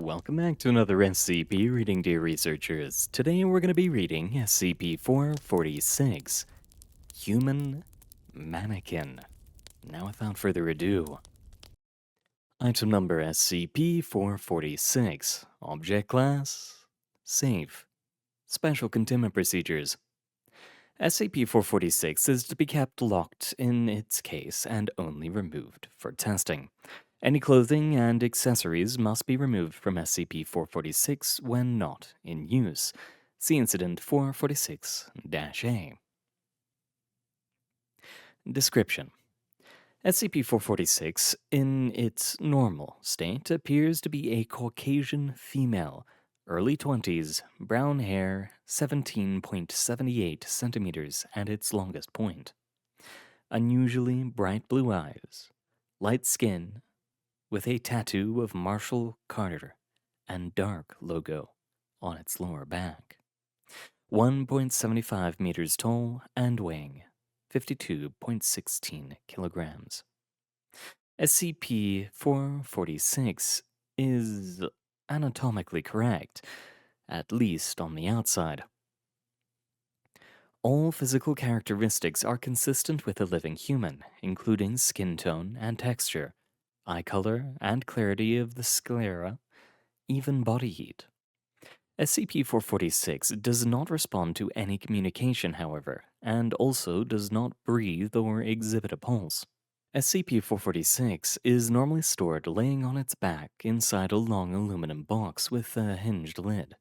Welcome back to another SCP reading, dear researchers. Today we're going to be reading SCP-446, Human Mannequin. Now without further ado, item number SCP-446, object class, safe, special containment procedures. SCP-446 is to be kept locked in its case and only removed for testing. Any clothing and accessories must be removed from SCP-446 when not in use. See Incident 446-A. Description: SCP-446, in its normal state, appears to be a Caucasian female, early 20s, brown hair, 17.78 centimeters at its longest point. Unusually bright blue eyes, light skin, with a tattoo of Marshall Carter and dark logo on its lower back. 1.75 meters tall and weighing 52.16 kilograms. SCP-446 is anatomically correct, at least on the outside. All physical characteristics are consistent with a living human, including skin tone and texture, eye color and clarity of the sclera, even body heat. SCP-446 does not respond to any communication, however, and also does not breathe or exhibit a pulse. SCP-446 is normally stored laying on its back inside a long aluminum box with a hinged lid.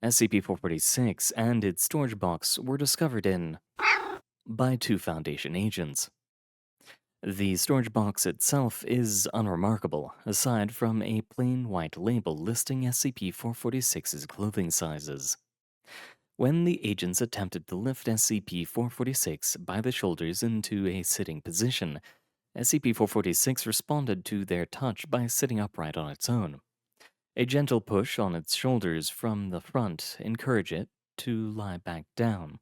SCP-446 and its storage box were discovered by 2 Foundation agents. The storage box itself is unremarkable, aside from a plain white label listing SCP-446's clothing sizes. When the agents attempted to lift SCP-446 by the shoulders into a sitting position, SCP-446 responded to their touch by sitting upright on its own. A gentle push on its shoulders from the front encouraged it to lie back down.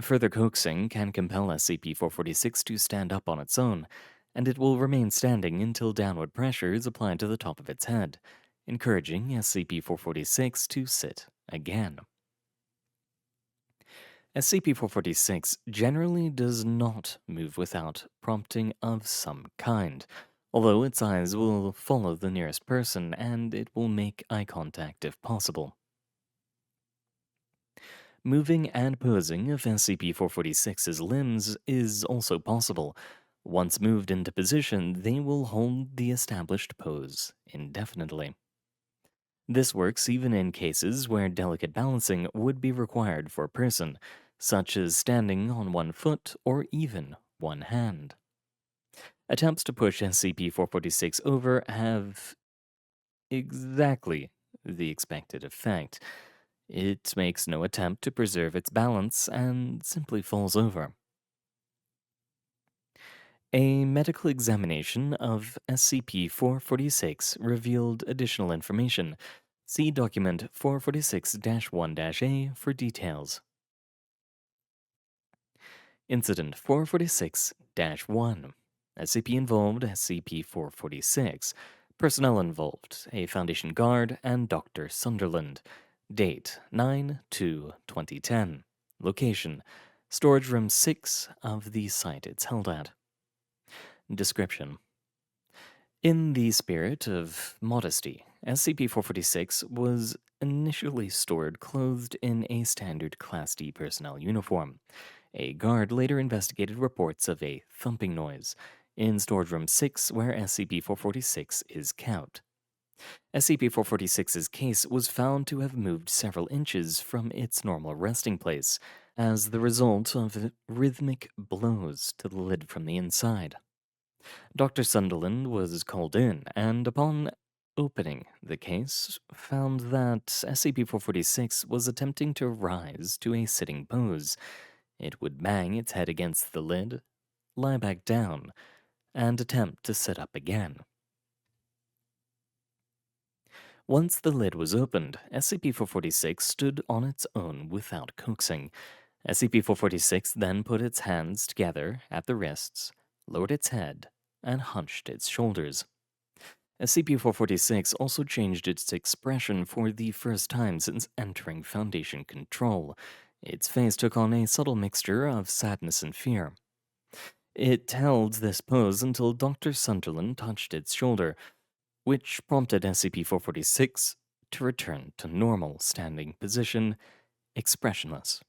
Further coaxing can compel SCP-446 to stand up on its own, and it will remain standing until downward pressure is applied to the top of its head, encouraging SCP-446 to sit again. SCP-446 generally does not move without prompting of some kind, although its eyes will follow the nearest person and it will make eye contact if possible. Moving and posing of SCP-446's limbs is also possible. Once moved into position, they will hold the established pose indefinitely. This works even in cases where delicate balancing would be required for a person, such as standing on one foot or even one hand. Attempts to push SCP-446 over have exactly the expected effect. It makes no attempt to preserve its balance and simply falls over. A medical examination of SCP-446 revealed additional information. See document 446-1-A for details. Incident 446-1. SCP involved SCP-446. Personnel involved: a Foundation guard and Dr. Sunderland. Date 9/2/2010. Location: Storage Room 6 of the site it's held at. Description: in the spirit of modesty, SCP-446 was initially stored clothed in a standard Class D personnel uniform. A guard later investigated reports of a thumping noise in Storage Room 6 where SCP-446 is kept. SCP-446's case was found to have moved several inches from its normal resting place as the result of rhythmic blows to the lid from the inside. Dr. Sunderland was called in and, upon opening the case, found that SCP-446 was attempting to rise to a sitting pose. It would bang its head against the lid, lie back down, and attempt to sit up again. Once the lid was opened, SCP-446 stood on its own without coaxing. SCP-446 then put its hands together at the wrists, lowered its head, and hunched its shoulders. SCP-446 also changed its expression for the first time since entering Foundation control. Its face took on a subtle mixture of sadness and fear. It held this pose until Dr. Sunderland touched its shoulder, which prompted SCP-446 to return to normal standing position, expressionless.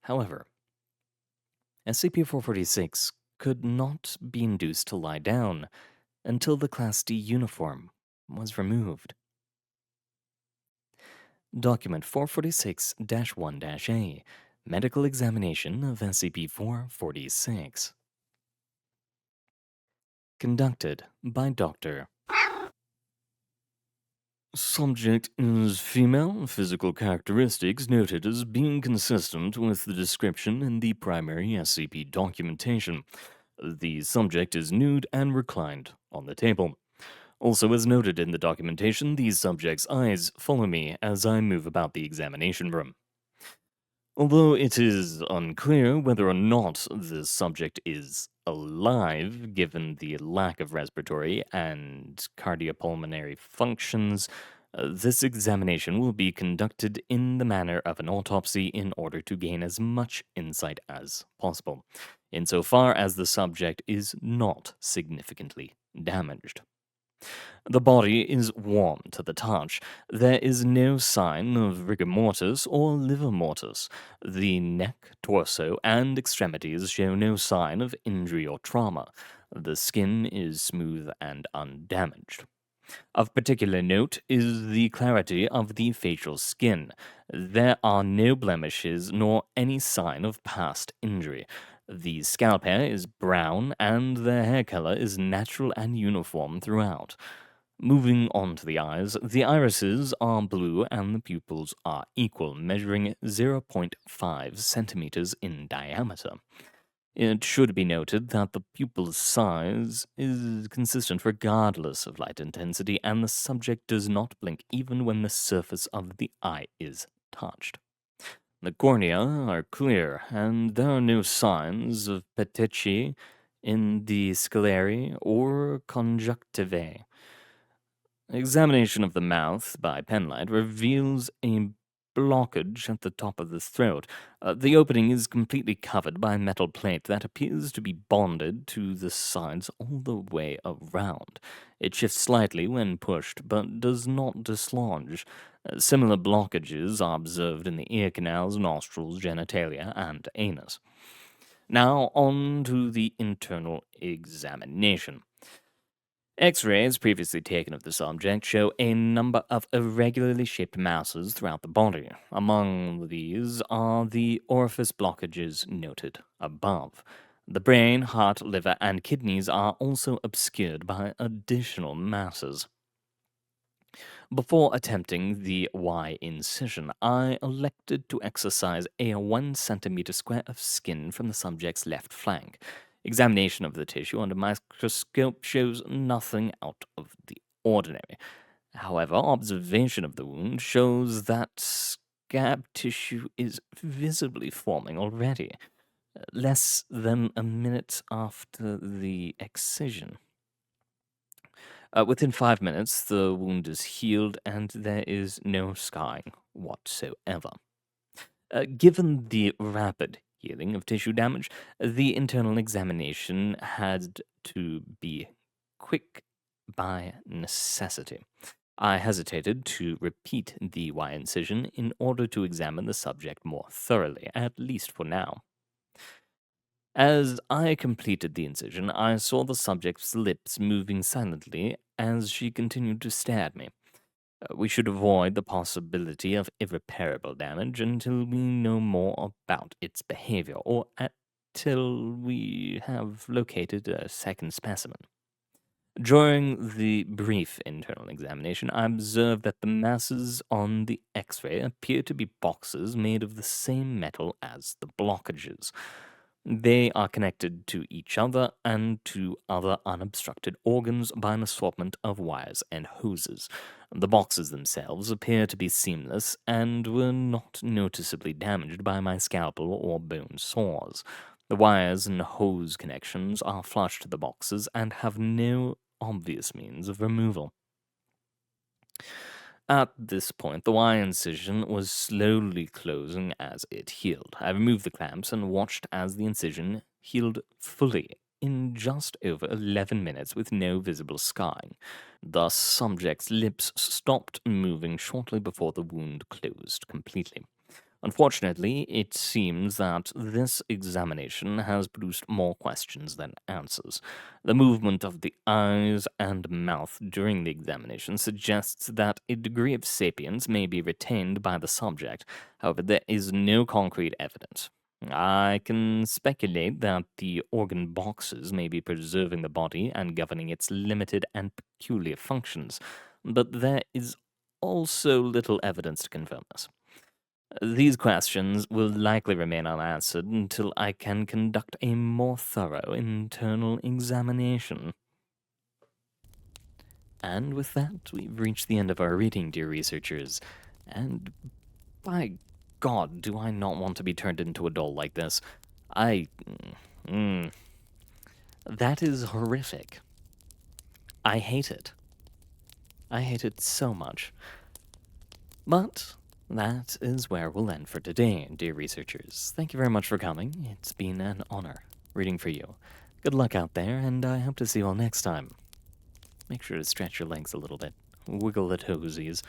However, SCP-446 could not be induced to lie down until the Class D uniform was removed. Document 446 1 A Medical Examination of SCP 446. Conducted by Dr. Subject is female, physical characteristics noted as being consistent with the description in the primary SCP documentation. The subject is nude and reclined on the table. Also, as noted in the documentation, the subject's eyes follow me as I move about the examination room. Although it is unclear whether or not the subject is alive, given the lack of respiratory and cardiopulmonary functions, this examination will be conducted in the manner of an autopsy in order to gain as much insight as possible, insofar as the subject is not significantly damaged. The body is warm to the touch. There is no sign of rigor mortis or liver mortis. The neck, torso, and extremities show no sign of injury or trauma. The skin is smooth and undamaged. Of particular note is the clarity of the facial skin. There are no blemishes nor any sign of past injury. The scalp hair is brown and the hair color is natural and uniform throughout. Moving on to the eyes, the irises are blue and the pupils are equal, measuring 0.5 centimeters in diameter. It should be noted that the pupil's size is consistent regardless of light intensity, and the subject does not blink even when the surface of the eye is touched. The cornea are clear, and there are no signs of petechiae in the sclerae or conjunctivae. Examination of the mouth by penlight reveals a blockage at the top of the throat. The opening is completely covered by a metal plate that appears to be bonded to the sides all the way around. It shifts slightly when pushed, but does not dislodge. Similar blockages are observed in the ear canals, nostrils, genitalia, and anus. Now, on to the internal examination. X-rays previously taken of the subject show a number of irregularly shaped masses throughout the body. Among these are the orifice blockages noted above. The brain, heart, liver, and kidneys are also obscured by additional masses. Before attempting the Y incision, I elected to exercise a 1 centimeter square of skin from the subject's left flank. Examination of the tissue under microscope shows nothing out of the ordinary. However, observation of the wound shows that scab tissue is visibly forming already, less than a minute after the excision. Within 5 minutes, the wound is healed and there is no scarring whatsoever. Given the rapid healing of tissue damage, the internal examination had to be quick by necessity. I hesitated to repeat the Y incision in order to examine the subject more thoroughly, at least for now. As I completed the incision, I saw the subject's lips moving silently as she continued to stare at me. We should avoid the possibility of irreparable damage until we know more about its behavior, or until we have located a second specimen. During the brief internal examination, I observed that the masses on the X-ray appear to be boxes made of the same metal as the blockages. They are connected to each other and to other unobstructed organs by an assortment of wires and hoses. The boxes themselves appear to be seamless and were not noticeably damaged by my scalpel or bone saws. The wires and hose connections are flush to the boxes and have no obvious means of removal. At this point, the Y incision was slowly closing as it healed. I removed the clamps and watched as the incision healed fully in just over 11 minutes with no visible scarring. The subject's lips stopped moving shortly before the wound closed completely. Unfortunately, it seems that this examination has produced more questions than answers. The movement of the eyes and mouth during the examination suggests that a degree of sapience may be retained by the subject. However, there is no concrete evidence. I can speculate that the organ boxes may be preserving the body and governing its limited and peculiar functions, but there is also little evidence to confirm this. These questions will likely remain unanswered until I can conduct a more thorough internal examination. And with that, we've reached the end of our reading, dear researchers. And by God, do I not want to be turned into a doll like this? I. Mm, that is horrific. I hate it. I hate it so much. But that is where we'll end for today, dear researchers. Thank you very much for coming. It's been an honor reading for you. Good luck out there, and I hope to see you all next time. Make sure to stretch your legs a little bit, wiggle the toesies,